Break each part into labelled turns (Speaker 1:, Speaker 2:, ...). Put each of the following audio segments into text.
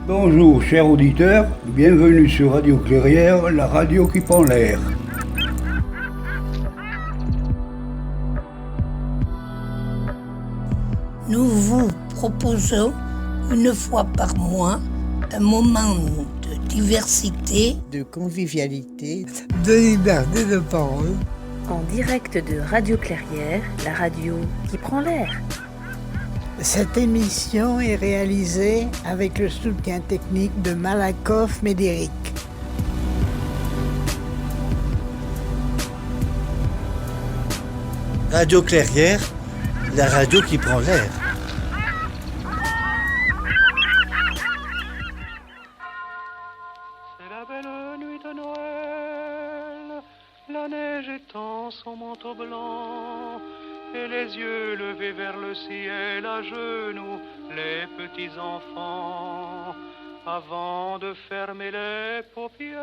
Speaker 1: Bonjour chers auditeurs, bienvenue sur Radio Clairière, la radio qui prend l'air.
Speaker 2: Nous vous proposons une fois par mois un moment de diversité,
Speaker 3: de convivialité,
Speaker 4: de liberté de parole.
Speaker 5: En direct de Radio Clairière, la radio qui prend l'air.
Speaker 3: Cette émission est réalisée avec le soutien technique de Malakoff Médéric.
Speaker 6: Radio Clairière, la radio qui prend l'air.
Speaker 7: C'est la belle nuit de Noël, la neige étend son manteau blanc, et les yeux levés vers le ciel à genoux, les petits enfants, avant de fermer les paupières,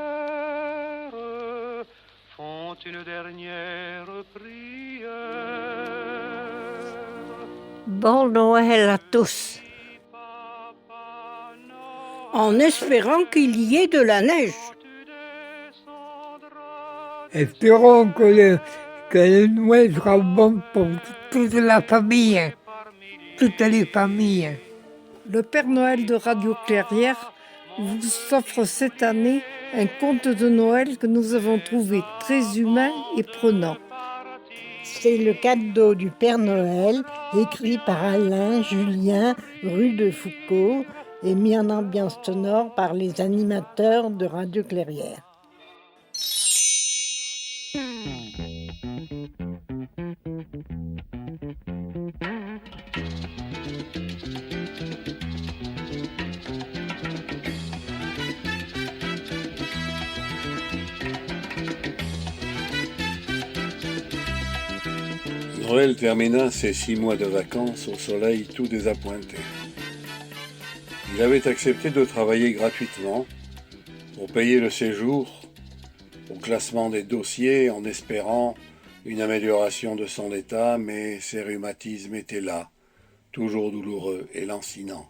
Speaker 7: font une dernière prière.
Speaker 2: bon Noël à tous, en espérant qu'il y ait de la neige.
Speaker 4: Espérons que le Noël sera bon pour toute la famille, toutes les familles.
Speaker 8: Le Père Noël de Radio Clairière vous offre cette année un conte de Noël que nous avons trouvé très humain et prenant.
Speaker 3: C'est le cadeau du Père Noël, écrit par Alain Julien Rue de Foucault et mis en ambiance sonore par les animateurs de Radio Clairière.
Speaker 9: Noël termina ses 6 mois de vacances au soleil tout désappointé. Il avait accepté de travailler gratuitement pour payer le séjour, au classement des dossiers en espérant une amélioration de son état, mais ses rhumatismes étaient là, toujours douloureux et lancinants.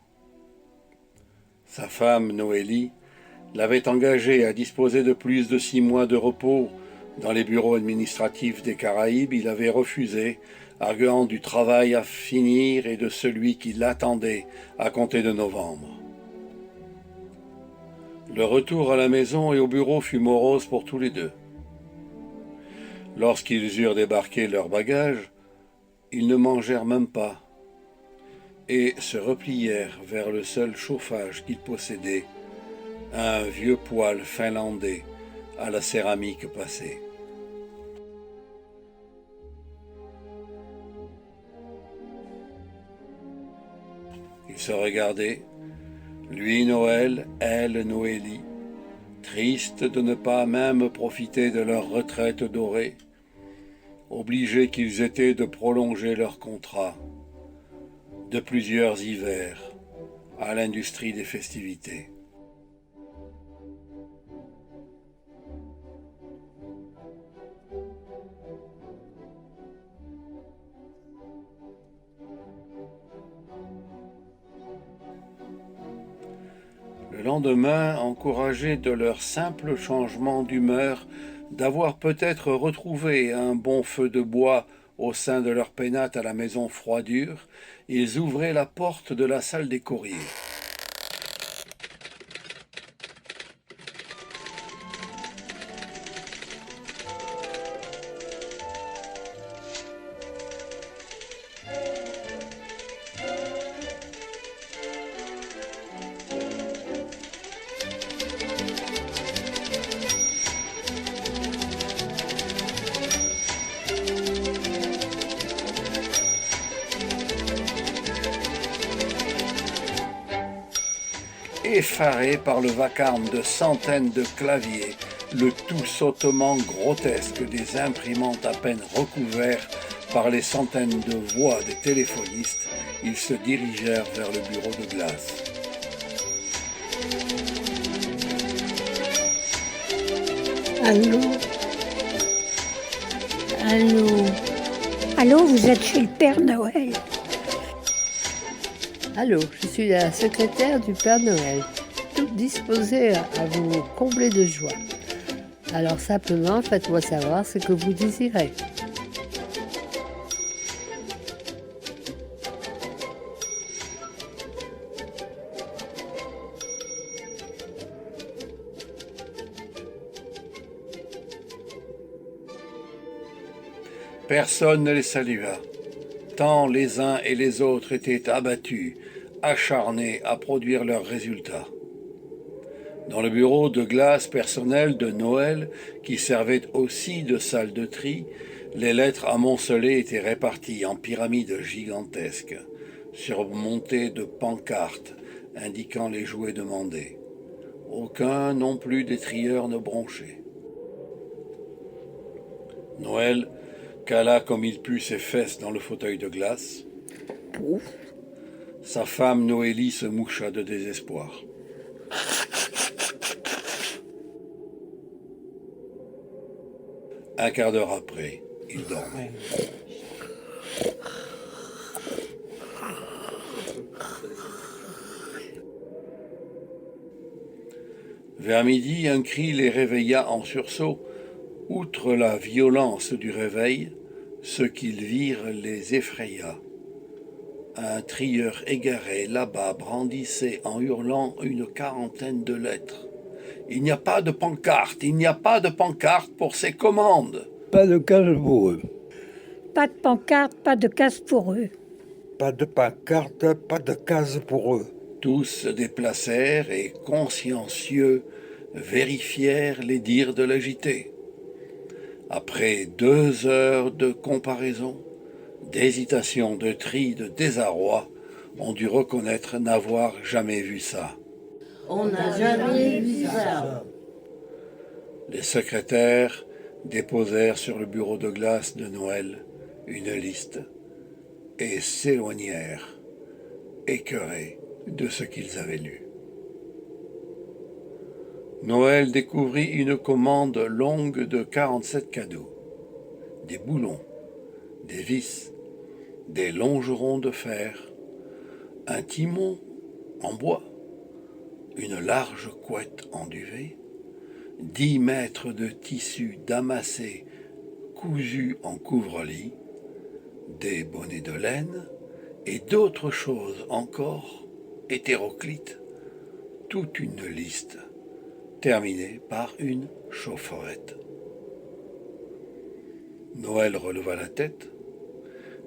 Speaker 9: Sa femme, Noélie, l'avait engagé à disposer de plus de 6 mois de repos dans les bureaux administratifs des Caraïbes. Il avait refusé, arguant du travail à finir et de celui qui l'attendait à compter de novembre. Le retour à la maison et au bureau fut morose pour tous les deux. Lorsqu'ils eurent débarqué leurs bagages, ils ne mangèrent même pas et se replièrent vers le seul chauffage qu'ils possédaient, un vieux poêle finlandais à la céramique passée. Ils se regardaient, lui Noël, elle Noélie, tristes de ne pas même profiter de leur retraite dorée, obligés qu'ils étaient de prolonger leur contrat de plusieurs hivers à l'industrie des festivités. Le lendemain, encouragés de leur simple changement d'humeur, d'avoir peut-être retrouvé un bon feu de bois au sein de leur pénate à la maison Froidure, ils ouvraient la porte de la salle des courriers. Effarés par le vacarme de centaines de claviers, le tout sautement grotesque des imprimantes à peine recouverts par les centaines de voix des téléphonistes, ils se dirigèrent vers le bureau de glace.
Speaker 2: Allô? Allô? Allô, vous êtes chez le Père Noël?
Speaker 10: Allô, je suis la secrétaire du Père Noël. tout disposé à vous combler de joie. Alors simplement, faites-moi savoir ce que vous désirez.
Speaker 9: Personne ne les salua, tant les uns et les autres étaient abattus, acharnés à produire leurs résultats. Dans le bureau de glace personnel de Noël, qui servait aussi de salle de tri, les lettres amoncelées étaient réparties en pyramides gigantesques, surmontées de pancartes indiquant les jouets demandés. Aucun non plus des trieurs ne bronchait. Noël cala comme il put ses fesses dans le fauteuil de glace.
Speaker 10: Pouf.
Speaker 9: Sa femme Noélie se moucha de désespoir. Un quart d'heure après, il dormait. Vers midi, un cri les réveilla en sursaut. Outre la violence du réveil, ce qu'ils virent les effraya. Un trieur égaré là-bas brandissait en hurlant une quarantaine de lettres. « Il n'y a pas de pancarte, il n'y a pas de pancarte pour ces commandes !»
Speaker 1: Pas de case pour eux.
Speaker 11: Pas de pancarte, pas de case pour eux.
Speaker 12: Pas de pancarte, pas de case pour eux.
Speaker 9: Tous se déplacèrent et, consciencieux, vérifièrent les dires de l'agité. Après 2 heures de comparaison, d'hésitation, de tri, de désarroi, on dut reconnaître n'avoir jamais vu ça.
Speaker 10: On n'a jamais vu ça.
Speaker 9: Les secrétaires déposèrent sur le bureau de glace de Noël une liste et s'éloignèrent, écœurés de ce qu'ils avaient lu. Noël découvrit une commande longue de 47 cadeaux, des boulons, des vis, des longerons de fer, un timon en bois, une large couette en duvet, 10 mètres de tissu damassé cousu en couvre-lit, des bonnets de laine et d'autres choses encore hétéroclites, toute une liste terminée par une chaufferette. Noël releva la tête.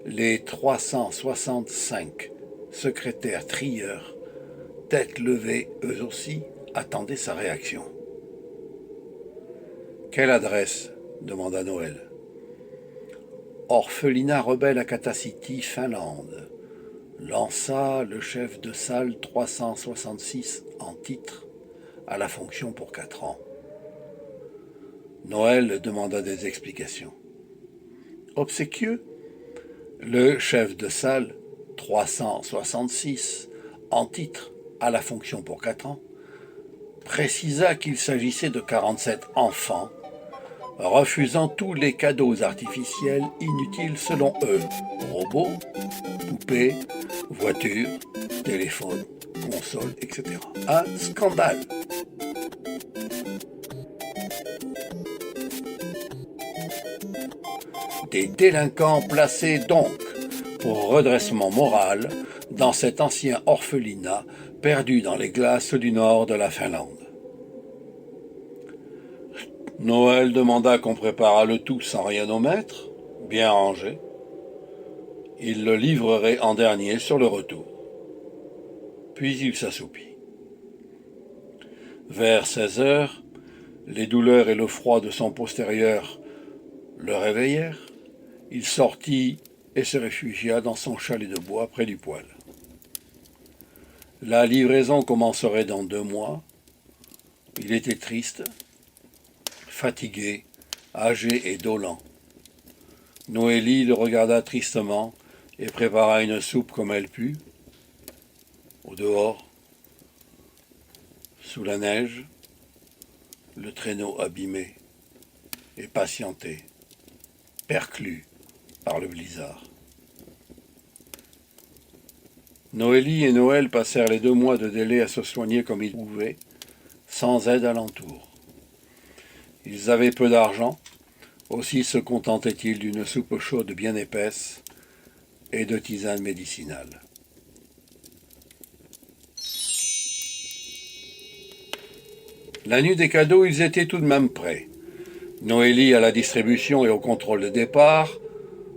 Speaker 9: Les 365 secrétaires trieurs, tête levée eux aussi, attendaient sa réaction. « Quelle adresse ?» demanda Noël. « Orphelinat rebelle à Katacity, Finlande », lança le chef de salle 366 en titre, à la fonction pour 4 ans. Noël demanda des explications. Obséquieux, le chef de salle 366 en titre, à la fonction pour 4 ans, précisa qu'il s'agissait de 47 enfants, refusant tous les cadeaux artificiels inutiles selon eux, robots, poupées, voitures, téléphones, consoles, etc. Un scandale. Des délinquants placés donc pour redressement moral dans cet ancien orphelinat perdu dans les glaces du nord de la Finlande. Noël demanda qu'on préparât le tout sans rien omettre, bien rangé. Il le livrerait en dernier sur le retour. Puis il s'assoupit. Vers 16 heures, les douleurs et le froid de son postérieur le réveillèrent. Il sortit et se réfugia dans son chalet de bois près du poêle. La livraison commencerait dans 2 mois. Il était triste, fatigué, âgé et dolent. Noélie le regarda tristement et prépara une soupe comme elle put. Au dehors, sous la neige, le traîneau abîmé et patienté, perclus par le blizzard. Noélie et Noël passèrent les 2 mois de délai à se soigner comme ils pouvaient, sans aide alentour. Ils avaient peu d'argent, aussi se contentaient-ils d'une soupe chaude bien épaisse et de tisanes médicinales. La nuit des cadeaux, ils étaient tout de même prêts. Noélie à la distribution et au contrôle de départ,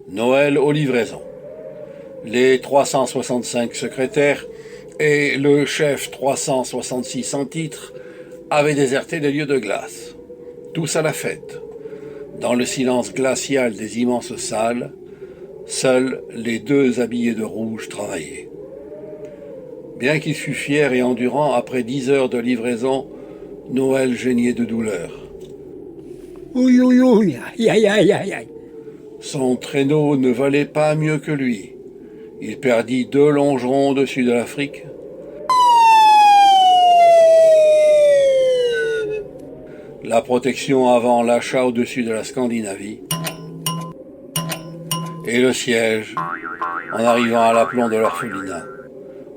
Speaker 9: Noël aux livraisons. Les 365 secrétaires et le chef 366 sans titre avaient déserté les lieux de glace. Tous à la fête. Dans le silence glacial des immenses salles, seuls les 2 habillés de rouge travaillaient. Bien qu'il fût fier et endurant, après 10 heures de livraison, Noël geignait de douleur.
Speaker 4: Oui, oui, oui, aïe, aïe, aïe, aïe, aïe.
Speaker 9: Son traîneau ne valait pas mieux que lui. Il perdit 2 longerons au-dessus de l'Afrique. La protection avant l'achat au-dessus de la Scandinavie. Et le siège en arrivant à l'aplomb de l'orphelinat,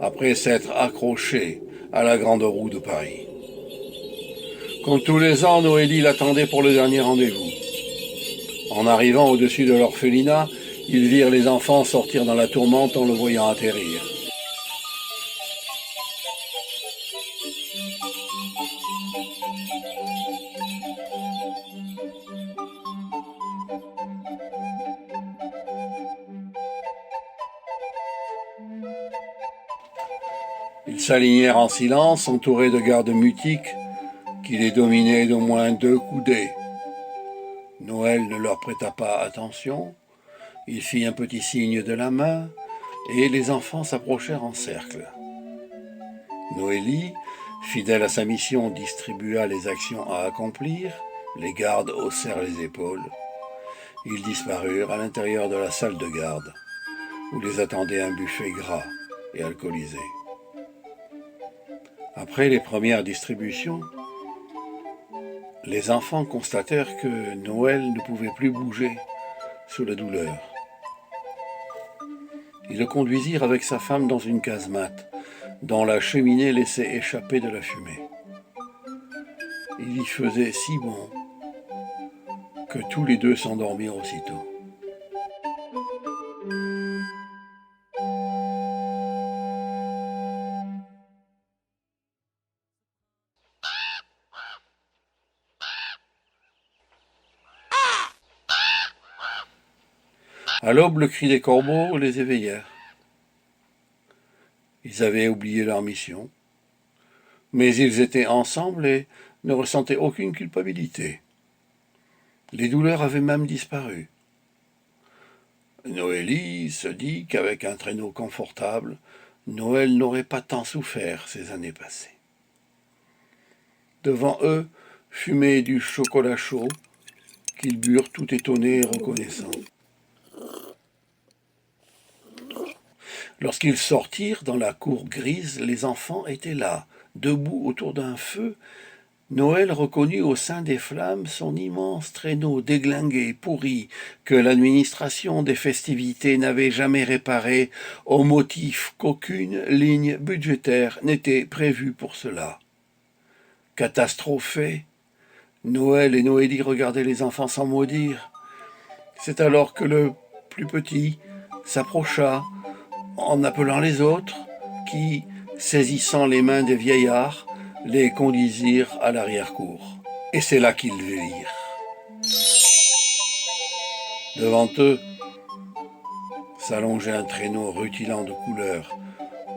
Speaker 9: après s'être accroché à la grande roue de Paris. Comme tous les ans, Noélie l'attendait pour le dernier rendez-vous. En arrivant au-dessus de l'orphelinat, ils virent les enfants sortir dans la tourmente en le voyant atterrir. Ils s'alignèrent en silence, entourés de gardes mutiques qui les dominaient d'au moins 2 coudées. Noël ne leur prêta pas attention, il fit un petit signe de la main, et les enfants s'approchèrent en cercle. Noélie, fidèle à sa mission, distribua les actions à accomplir, les gardes haussèrent les épaules. Ils disparurent à l'intérieur de la salle de garde, où les attendait un buffet gras et alcoolisé. Après les premières distributions, les enfants constatèrent que Noël ne pouvait plus bouger sous la douleur. Ils le conduisirent avec sa femme dans une casemate, dont la cheminée laissait échapper de la fumée. Il y faisait si bon que tous les 2 s'endormirent aussitôt. À l'aube, le cri des corbeaux les éveillèrent. Ils avaient oublié leur mission, mais ils étaient ensemble et ne ressentaient aucune culpabilité. Les douleurs avaient même disparu. Noélie se dit qu'avec un traîneau confortable, Noël n'aurait pas tant souffert ces années passées. Devant eux fumait du chocolat chaud qu'ils burent tout étonnés et reconnaissants. Lorsqu'ils sortirent dans la cour grise, les enfants étaient là, debout autour d'un feu. Noël reconnut au sein des flammes son immense traîneau déglingué, pourri, que l'administration des festivités n'avait jamais réparé, au motif qu'aucune ligne budgétaire n'était prévue pour cela. Catastrophés, Noël et Noélie regardaient les enfants sans mot dire. C'est alors que le plus petit s'approcha, en appelant les autres, qui, saisissant les mains des vieillards, les conduisirent à l'arrière-cour. Et c'est là qu'ils virent. Devant eux s'allongeait un traîneau rutilant de couleurs,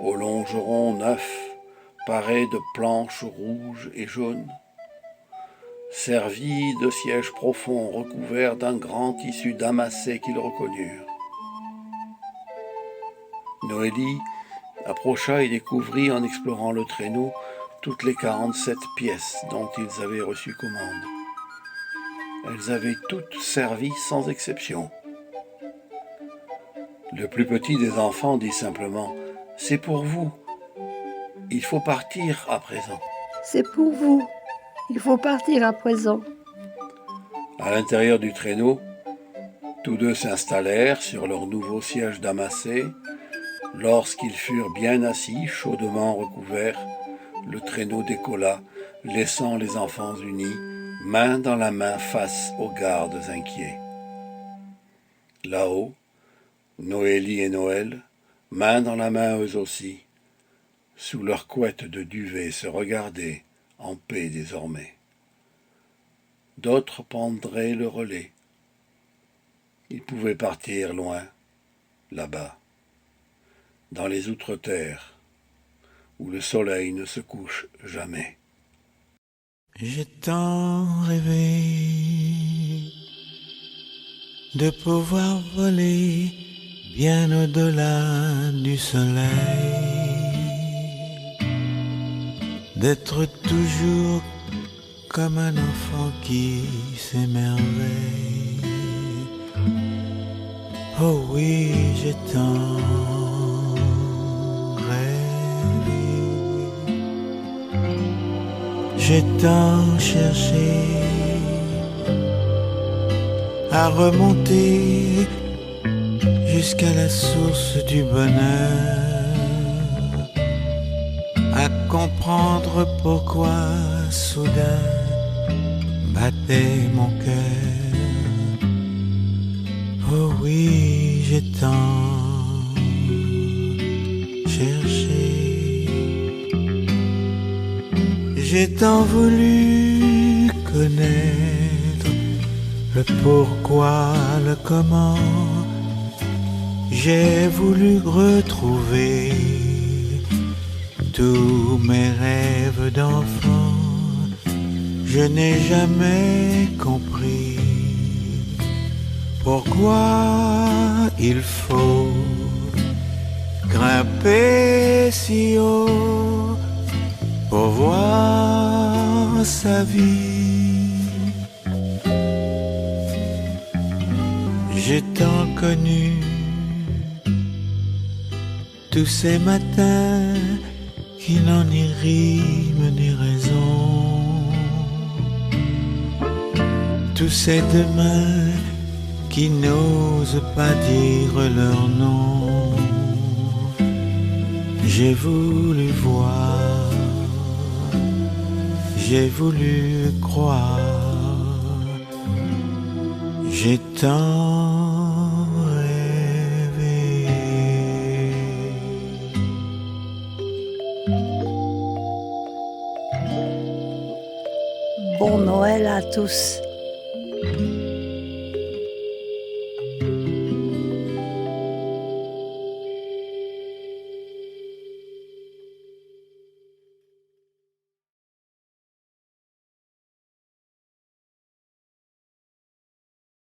Speaker 9: aux longerons neufs, parés de planches rouges et jaunes, servi de sièges profonds recouverts d'un grand tissu damassé qu'ils reconnurent. Noélie approcha et découvrit, en explorant le traîneau, toutes les 47 pièces dont ils avaient reçu commande. Elles avaient toutes servi sans exception. Le plus petit des enfants dit simplement « C'est pour vous. Il faut partir à présent. »
Speaker 11: C'est pour vous. Il faut partir à présent.
Speaker 9: À l'intérieur du traîneau, tous 2 s'installèrent sur leur nouveau siège damassé Lorsqu'ils furent bien assis, chaudement recouverts, le traîneau décolla, laissant les enfants unis, main dans la main face aux gardes inquiets. Là-haut, Noélie et Noël, main dans la main eux aussi, sous leur couette de duvet se regardaient, en paix désormais. D'autres prendraient le relais. Ils pouvaient partir loin, là-bas, dans les outre-terres, où le soleil ne se couche jamais.
Speaker 13: J'ai tant rêvé de pouvoir voler bien au-delà du soleil, d'être toujours comme un enfant qui s'émerveille. Oh oui, j'ai tant rêvé, j'ai tant cherché à remonter jusqu'à la source du bonheur, à comprendre pourquoi soudain battait mon cœur. Oh oui, j'ai tant cherché, j'ai tant voulu connaître le pourquoi, le comment. J'ai voulu retrouver tous mes rêves d'enfant. Je n'ai jamais compris pourquoi il faut grimper si haut pour voir sa vie. J'ai tant connu tous ces matins qui n'ont ni rime ni raison, tous ces demain qui n'osent pas dire leur nom. J'ai voulu voir, j'ai voulu croire, j'ai tant rêvé.
Speaker 11: Bon Noël à tous.